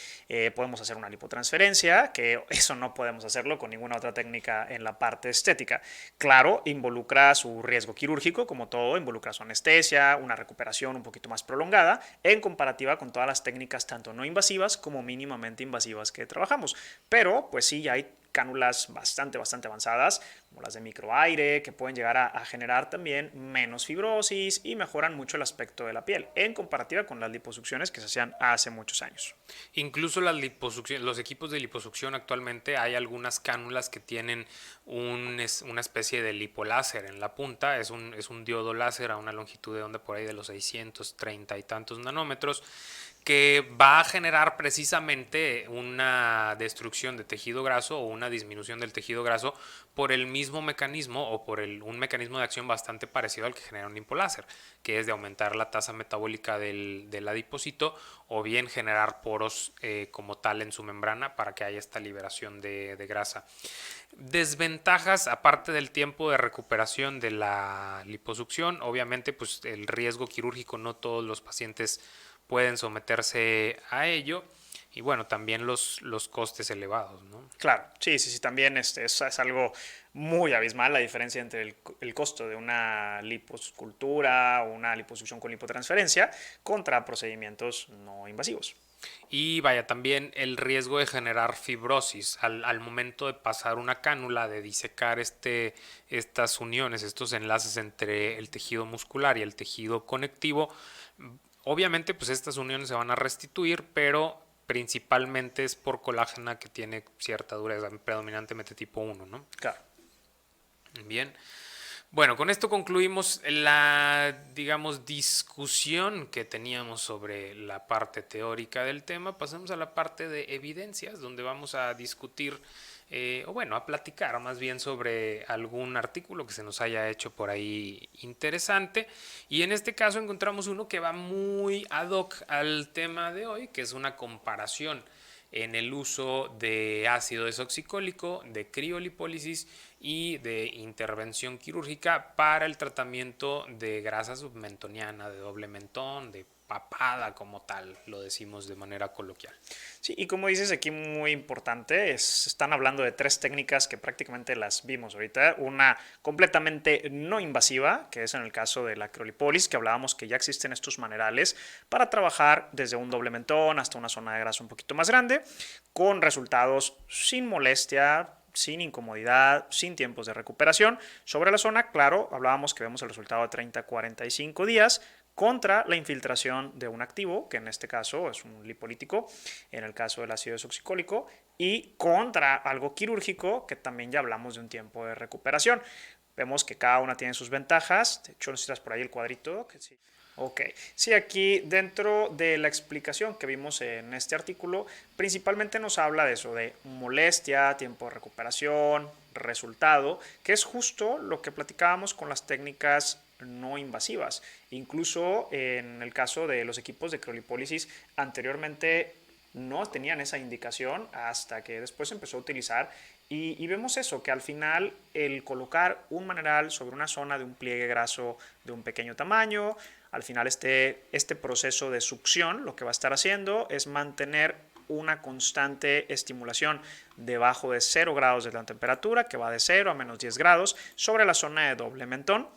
podemos hacer una lipotransferencia, que eso no podemos hacerlo con ninguna otra técnica en la parte estética. Claro, involucra su riesgo quirúrgico, como todo, involucra su anestesia, una recuperación un poquito más prolongada, en comparativa con todas las técnicas tanto no invasivas como mínimamente invasivas que trabajamos. Pero pues sí, ya hay cánulas bastante avanzadas, como las de microaire, que pueden llegar a generar también menos fibrosis y mejoran mucho el aspecto de la piel, en comparativa con las liposucciones que se hacían hace muchos años. Incluso los equipos de liposucción actualmente hay algunas cánulas que tienen una especie de lipoláser en la punta, es un diodo láser a una longitud de onda por ahí de los 630 y tantos nanómetros, que va a generar precisamente una destrucción de tejido graso o una disminución del tejido graso por el mismo mecanismo o por un mecanismo de acción bastante parecido al que genera un lipoláser, que es de aumentar la tasa metabólica del adipocito o bien generar poros como tal en su membrana para que haya esta liberación de grasa. Desventajas, aparte del tiempo de recuperación de la liposucción, obviamente pues el riesgo quirúrgico, no todos los pacientes pueden someterse a ello, y bueno, también los costes elevados, ¿no? Claro, sí, sí, sí, también es algo muy abismal la diferencia entre el costo de una liposcultura o una liposucción con lipotransferencia contra procedimientos no invasivos. Y vaya, también el riesgo de generar fibrosis al momento de pasar una cánula, de disecar estas uniones, estos enlaces entre el tejido muscular y el tejido conectivo. Obviamente, pues estas uniones se van a restituir, pero principalmente es por colágena que tiene cierta dureza, predominantemente tipo 1, ¿no? Claro. Bien. Bueno, con esto concluimos la, digamos, discusión que teníamos sobre la parte teórica del tema. Pasamos a la parte de evidencias, donde vamos a discutir, o bueno, a platicar más bien sobre algún artículo que se nos haya hecho por ahí interesante. Y en este caso encontramos uno que va muy ad hoc al tema de hoy, que es una comparación en el uso de ácido desoxicólico, de criolipólisis y de intervención quirúrgica para el tratamiento de grasa submentoniana, de doble mentón, de papada como tal, lo decimos de manera coloquial. Sí, y como dices aquí, muy importante, están hablando de 3 técnicas que prácticamente las vimos ahorita. Una completamente no invasiva, que es en el caso de la criolipólisis, que hablábamos que ya existen estos manerales para trabajar desde un doble mentón hasta una zona de grasa un poquito más grande, con resultados sin molestia, sin incomodidad, sin tiempos de recuperación. Sobre la zona, claro, hablábamos que vemos el resultado de 30 a 45 días contra la infiltración de un activo, que en este caso es un lipolítico, en el caso del ácido desoxicólico, y contra algo quirúrgico, que también ya hablamos de un tiempo de recuperación. Vemos que cada una tiene sus ventajas. De hecho, necesitas por ahí el cuadrito. Que sí. Ok, sí, aquí dentro de la explicación que vimos en este artículo, principalmente nos habla de eso, de molestia, tiempo de recuperación, resultado, que es justo lo que platicábamos con las técnicas no invasivas. Incluso en el caso de los equipos de criolipólisis, anteriormente no tenían esa indicación hasta que después se empezó a utilizar y vemos eso, que al final el colocar un maneral sobre una zona de un pliegue graso de un pequeño tamaño, al final este proceso de succión lo que va a estar haciendo es mantener una constante estimulación debajo de 0 grados de la temperatura, que va de 0 a menos 10 grados, sobre la zona de doble mentón,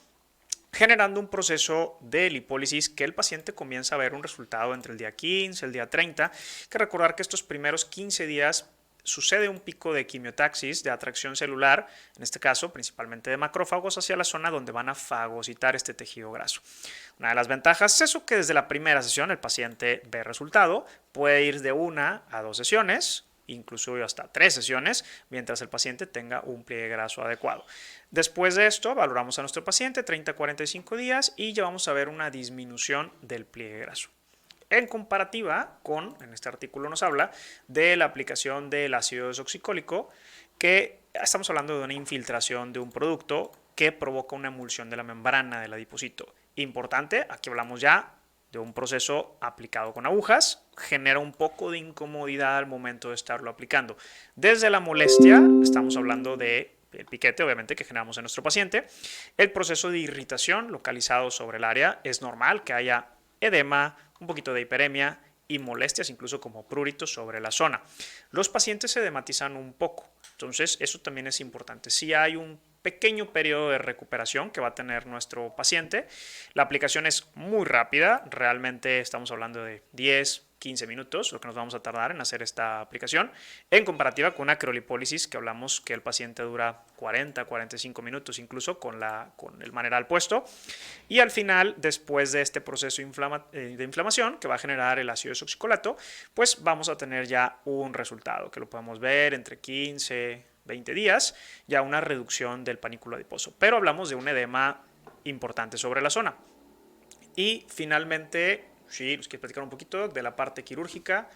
generando un proceso de lipólisis que el paciente comienza a ver un resultado entre el día 15 y el día 30. Hay que recordar que estos primeros 15 días sucede un pico de quimiotaxis, de atracción celular, en este caso principalmente de macrófagos, hacia la zona donde van a fagocitar este tejido graso. Una de las ventajas es eso, que desde la primera sesión el paciente ve resultado, puede ir de 1 a 2 sesiones, incluso hasta 3 sesiones, mientras el paciente tenga un pliegue graso adecuado. Después de esto, valoramos a nuestro paciente 30 a 45 días y ya vamos a ver una disminución del pliegue graso. En comparativa con, en este artículo nos habla de la aplicación del ácido desoxicólico, que estamos hablando de una infiltración de un producto que provoca una emulsión de la membrana del adipocito. Importante, aquí hablamos ya de un proceso aplicado con agujas, genera un poco de incomodidad al momento de estarlo aplicando. Desde la molestia, estamos hablando de el piquete, obviamente, que generamos en nuestro paciente. El proceso de irritación localizado sobre el área, es normal que haya edema, un poquito de hiperemia y molestias, incluso como pruritos sobre la zona. Los pacientes se edematizan un poco, entonces eso también es importante. Si hay un pequeño periodo de recuperación que va a tener nuestro paciente, la aplicación es muy rápida, realmente estamos hablando de 10, 15 minutos, lo que nos vamos a tardar en hacer esta aplicación, en comparativa con una criolipólisis que hablamos que el paciente dura 40, 45 minutos incluso con el maneral puesto. Y al final, después de este proceso de inflamación que va a generar el ácido desoxicolato, pues vamos a tener ya un resultado que lo podemos ver entre 15, 20 días, ya una reducción del panículo adiposo. Pero hablamos de un edema importante sobre la zona. Y finalmente, sí, les quiero platicar un poquito de la parte quirúrgica.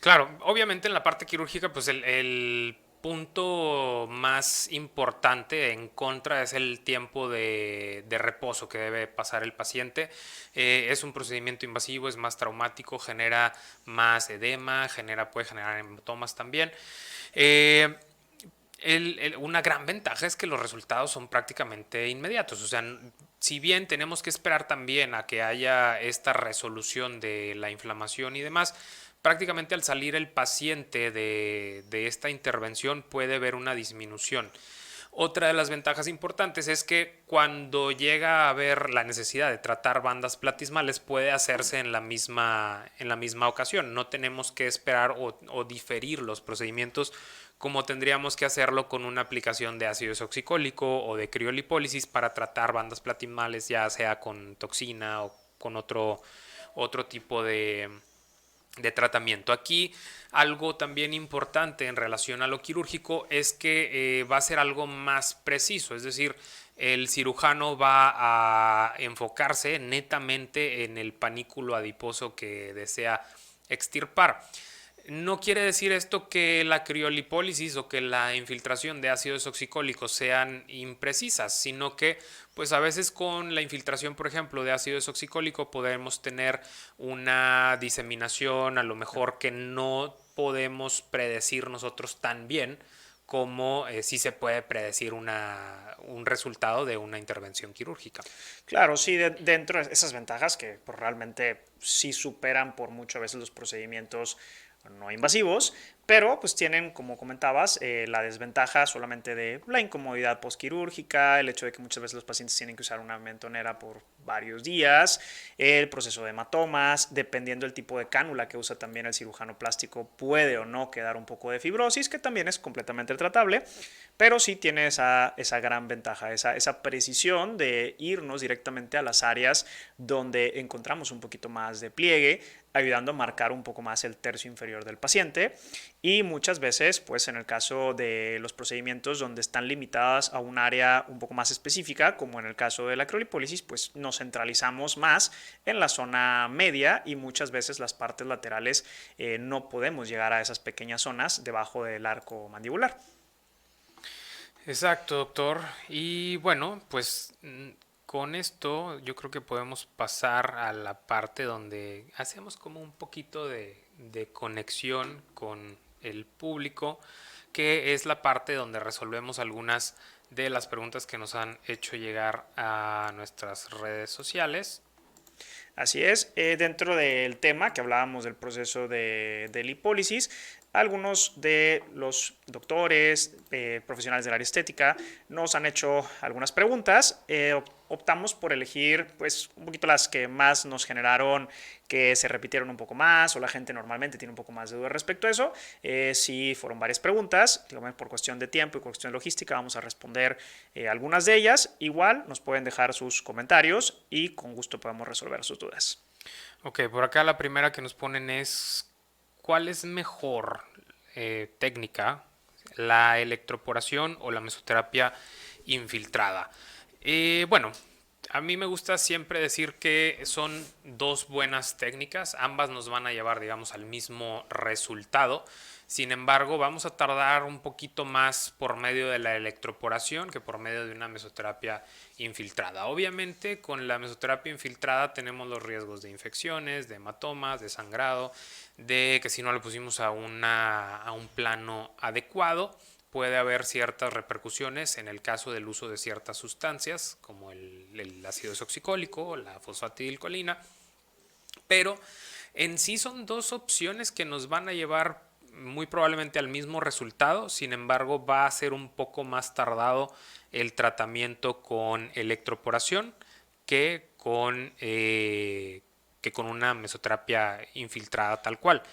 Claro, obviamente en la parte quirúrgica, pues el punto más importante en contra es el tiempo de reposo que debe pasar el paciente. Es un procedimiento invasivo, es más traumático, genera más edema, puede generar hematomas también. Eh, una gran ventaja es que los resultados son prácticamente inmediatos. O sea, si bien tenemos que esperar también a que haya esta resolución de la inflamación y demás, prácticamente al salir el paciente de esta intervención puede ver una disminución. Otra de las ventajas importantes es que cuando llega a haber la necesidad de tratar bandas platismales puede hacerse en la misma ocasión. No tenemos que esperar o diferir los procedimientos como tendríamos que hacerlo con una aplicación de ácido desoxicólico o de criolipólisis para tratar bandas platismales, ya sea con toxina o con otro tipo de tratamiento. Aquí algo también importante en relación a lo quirúrgico es que va a ser algo más preciso, es decir, el cirujano va a enfocarse netamente en el panículo adiposo que desea extirpar. No quiere decir esto que la criolipólisis o que la infiltración de ácido desoxicólico sean imprecisas, sino que pues a veces con la infiltración, por ejemplo, de ácido desoxicólico podemos tener una diseminación a lo mejor que no podemos predecir nosotros tan bien como sí se puede predecir un resultado de una intervención quirúrgica. Claro, sí, dentro de esas ventajas que pues, realmente sí superan por mucho a veces los procedimientos no invasivos, pero pues tienen, como comentabas, la desventaja solamente de la incomodidad postquirúrgica, el hecho de que muchas veces los pacientes tienen que usar una mentonera por varios días, el proceso de hematomas, dependiendo del tipo de cánula que usa también el cirujano plástico, puede o no quedar un poco de fibrosis, que también es completamente tratable, pero sí tiene esa gran ventaja, esa precisión de irnos directamente a las áreas donde encontramos un poquito más de pliegue, ayudando a marcar un poco más el tercio inferior del paciente. Y muchas veces, pues en el caso de los procedimientos donde están limitadas a un área un poco más específica, como en el caso de la criolipólisis, pues nos centralizamos más en la zona media y muchas veces las partes laterales no podemos llegar a esas pequeñas zonas debajo del arco mandibular. Exacto, doctor. Y bueno, pues con esto yo creo que podemos pasar a la parte donde hacemos como un poquito de conexión con el público, que es la parte donde resolvemos algunas de las preguntas que nos han hecho llegar a nuestras redes sociales. Así es, dentro del tema que hablábamos del proceso de lipólisis, algunos de los doctores, profesionales del área estética, nos han hecho algunas preguntas. Optamos por elegir pues, un poquito las que más nos generaron que se repitieron un poco más o la gente normalmente tiene un poco más de dudas respecto a eso. Sí, fueron varias preguntas, digamos, por cuestión de tiempo y cuestión de logística vamos a responder algunas de ellas. Igual nos pueden dejar sus comentarios y con gusto podemos resolver sus dudas. Ok, por acá la primera que nos ponen es ¿cuál es mejor técnica, la electroporación o la mesoterapia infiltrada? Bueno, a mí me gusta siempre decir que son dos buenas técnicas, ambas nos van a llevar, digamos, al mismo resultado. Sin embargo, vamos a tardar un poquito más por medio de la electroporación que por medio de una mesoterapia infiltrada. Obviamente, con la mesoterapia infiltrada tenemos los riesgos de infecciones, de hematomas, de sangrado, de que si no lo pusimos a un plano adecuado, puede haber ciertas repercusiones en el caso del uso de ciertas sustancias, como el ácido desoxicólico o la fosfatidilcolina, pero en sí son dos opciones que nos van a llevar muy probablemente al mismo resultado, sin embargo va a ser un poco más tardado el tratamiento con electroporación que con una mesoterapia infiltrada tal cual.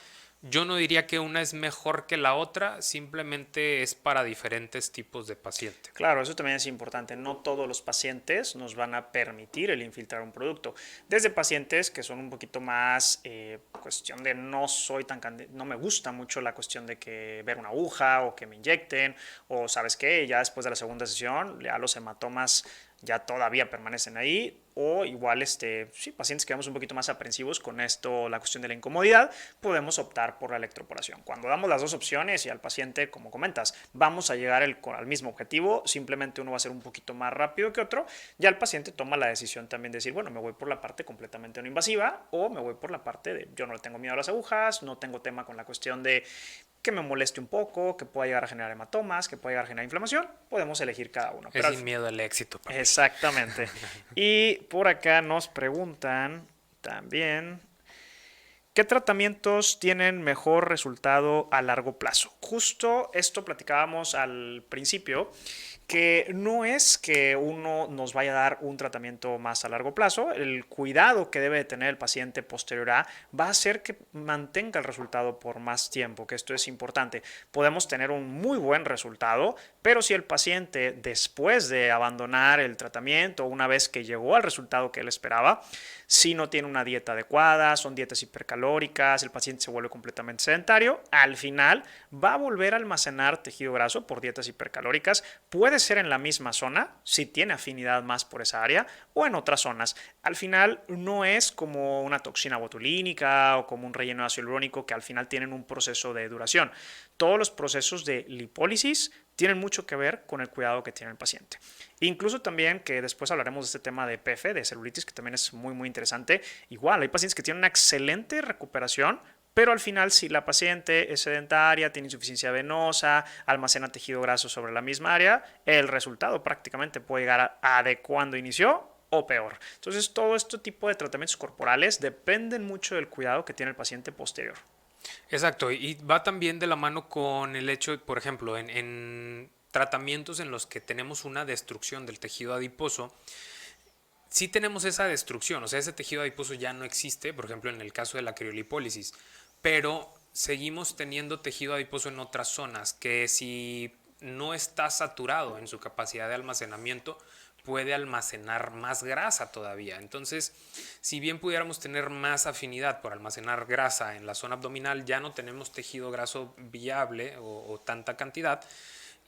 Yo no diría que una es mejor que la otra, simplemente es para diferentes tipos de paciente. Claro, eso también es importante. No todos los pacientes nos van a permitir el infiltrar un producto. Desde pacientes que son un poquito más cuestión de no soy tan no me gusta mucho la cuestión de que ver una aguja o que me inyecten o sabes qué, ya después de la segunda sesión ya los hematomas ya todavía permanecen ahí o igual sí, pacientes que vamos un poquito más aprensivos con esto, la cuestión de la incomodidad, podemos optar por la electroporación. Cuando damos las dos opciones y al paciente, como comentas, vamos a llegar al mismo objetivo, simplemente uno va a ser un poquito más rápido que otro, ya el paciente toma la decisión también de decir, bueno, me voy por la parte completamente no invasiva o me voy por la parte de yo no le tengo miedo a las agujas, no tengo tema con la cuestión de que me moleste un poco, que pueda llegar a generar hematomas, que pueda llegar a generar inflamación, podemos elegir cada uno. Es sin miedo al éxito, papi. Exactamente. Y por acá nos preguntan también, ¿qué tratamientos tienen mejor resultado a largo plazo? Justo esto platicábamos al principio, que no es que uno nos vaya a dar un tratamiento más a largo plazo, el cuidado que debe tener el paciente posterior a va a hacer que mantenga el resultado por más tiempo, que esto es importante. Podemos tener un muy buen resultado, pero si el paciente después de abandonar el tratamiento, una vez que llegó al resultado que él esperaba, si no tiene una dieta adecuada, son dietas hipercalóricas, el paciente se vuelve completamente sedentario, al final va a volver a almacenar tejido graso por dietas hipercalóricas, puede ser en la misma zona, si tiene afinidad más por esa área, o en otras zonas. Al final no es como una toxina botulínica o como un relleno de ácido hialurónico que al final tienen un proceso de duración. Todos los procesos de lipólisis tienen mucho que ver con el cuidado que tiene el paciente. Incluso también, que después hablaremos de este tema de PF, de celulitis, que también es muy, muy interesante. Igual, hay pacientes que tienen una excelente recuperación, pero al final si la paciente es sedentaria, tiene insuficiencia venosa, almacena tejido graso sobre la misma área, el resultado prácticamente puede llegar a de cuando inició o peor. Entonces, todo este tipo de tratamientos corporales dependen mucho del cuidado que tiene el paciente posterior. Exacto, y va también de la mano con el hecho, por ejemplo, en tratamientos en los que tenemos una destrucción del tejido adiposo, sí tenemos esa destrucción, o sea, ese tejido adiposo ya no existe, por ejemplo, en el caso de la criolipólisis, pero seguimos teniendo tejido adiposo en otras zonas que si no está saturado en su capacidad de almacenamiento, puede almacenar más grasa todavía. Entonces, si bien pudiéramos tener más afinidad por almacenar grasa en la zona abdominal, ya no tenemos tejido graso viable o tanta cantidad,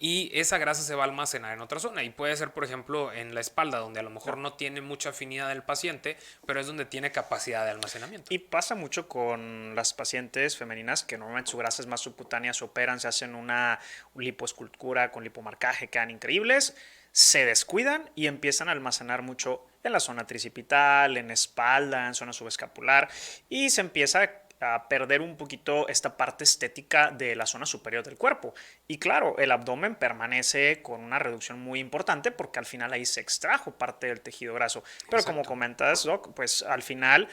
y esa grasa se va a almacenar en otra zona y puede ser, por ejemplo, en la espalda, donde a lo mejor no tiene mucha afinidad del paciente, pero es donde tiene capacidad de almacenamiento. Y pasa mucho con las pacientes femeninas que normalmente su grasa es más subcutánea, se operan, se hacen una lipoescultura con lipomarcaje, quedan increíbles, se descuidan y empiezan a almacenar mucho en la zona tricipital, en espalda, en zona subescapular y se empieza a perder un poquito esta parte estética de la zona superior del cuerpo. Y claro, el abdomen permanece con una reducción muy importante porque al final ahí se extrajo parte del tejido graso. Pero Exacto. como comentas, Doc, pues al final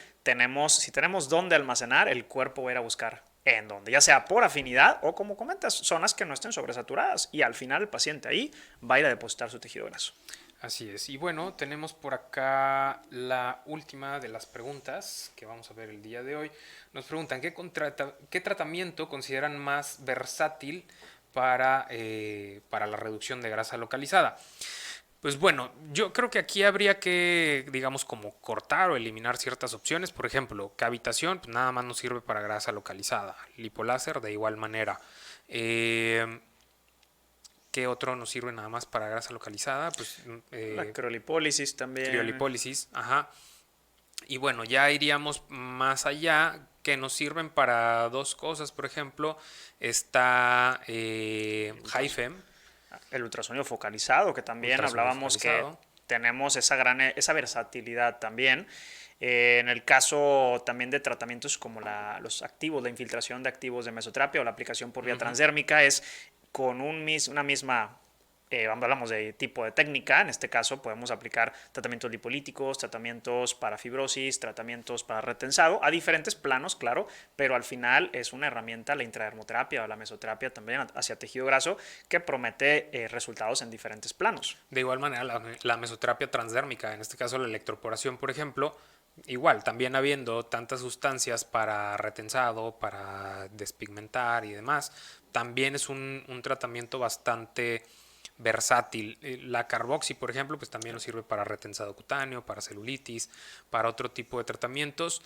si tenemos dónde almacenar, el cuerpo va a ir a buscar en dónde, ya sea por afinidad o como comentas, zonas que no estén sobresaturadas. Y al final el paciente ahí va a ir a depositar su tejido graso. Así es. Y bueno, tenemos por acá la última de las preguntas que vamos a ver el día de hoy. Nos preguntan, ¿qué tratamiento consideran más versátil para la reducción de grasa localizada? Pues bueno, yo creo que aquí habría que, digamos, como cortar o eliminar ciertas opciones. Por ejemplo, cavitación, pues nada más nos sirve para grasa localizada. Lipoláser, de igual manera. Eh, ¿Qué otro nos sirve nada más para grasa localizada? Pues La criolipólisis también. criolipólisis, ajá. Y bueno, ya iríamos más allá, que nos sirven para dos cosas. Por ejemplo, está HIFEM, El ultrasonido focalizado, que también ultrasonido hablábamos que focalizado. tenemos esa versatilidad también. En el caso también de tratamientos como los activos, la infiltración de activos de mesoterapia o la aplicación por vía transdérmica es con una misma hablamos de tipo de técnica, en este caso podemos aplicar tratamientos lipolíticos, tratamientos para fibrosis, tratamientos para retensado, a diferentes planos, claro, pero al final es una herramienta la intradermoterapia o la mesoterapia también hacia tejido graso que promete resultados en diferentes planos. De igual manera, la mesoterapia transdérmica, en este caso la electroporación, por ejemplo, igual, también habiendo tantas sustancias para retensado, para despigmentar y demás, también es un tratamiento bastante versátil. La carboxi, por ejemplo, pues también nos sirve para retensado cutáneo, para celulitis, para otro tipo de tratamientos.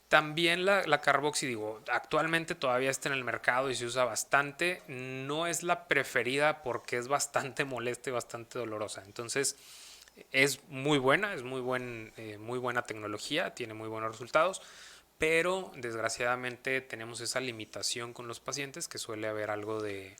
También la carboxi, digo, actualmente todavía está en el mercado y se usa bastante. No es la preferida porque es bastante molesta y bastante dolorosa. Entonces, es muy buena, es muy buena tecnología, tiene muy buenos resultados, pero desgraciadamente tenemos esa limitación con los pacientes que suele haber algo de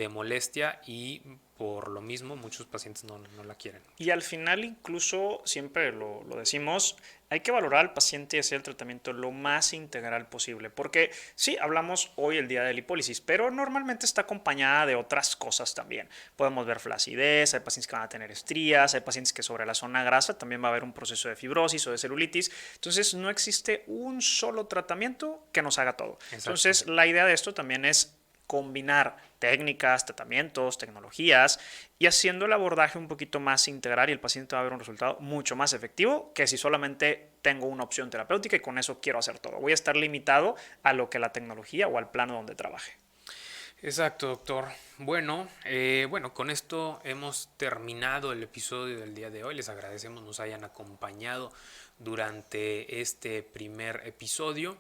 molestia y por lo mismo muchos pacientes no la quieren. Y al final incluso, siempre lo decimos, hay que valorar al paciente y hacer el tratamiento lo más integral posible. Porque sí, hablamos hoy el día de lipólisis, pero normalmente está acompañada de otras cosas también. Podemos ver flacidez, hay pacientes que van a tener estrías, hay pacientes que sobre la zona grasa también va a haber un proceso de fibrosis o de celulitis. Entonces no existe un solo tratamiento que nos haga todo. Exacto. Entonces la idea de esto también es combinar técnicas, tratamientos, tecnologías y haciendo el abordaje un poquito más integral y el paciente va a ver un resultado mucho más efectivo que si solamente tengo una opción terapéutica y con eso quiero hacer todo. Voy a estar limitado a lo que la tecnología o al plano donde trabaje. Exacto, doctor. Bueno, con esto hemos terminado el episodio del día de hoy. Les agradecemos nos hayan acompañado durante este primer episodio.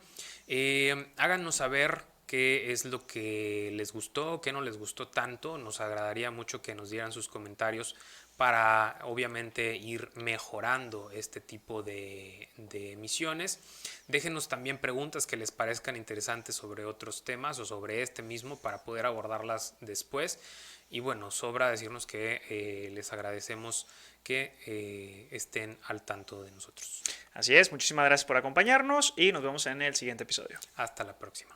Háganos saber qué es lo que les gustó, qué no les gustó tanto. Nos agradaría mucho que nos dieran sus comentarios para obviamente ir mejorando este tipo de emisiones. Déjenos también preguntas que les parezcan interesantes sobre otros temas o sobre este mismo para poder abordarlas después. Y bueno, sobra decirnos que les agradecemos que estén al tanto de nosotros. Así es, muchísimas gracias por acompañarnos y nos vemos en el siguiente episodio. Hasta la próxima.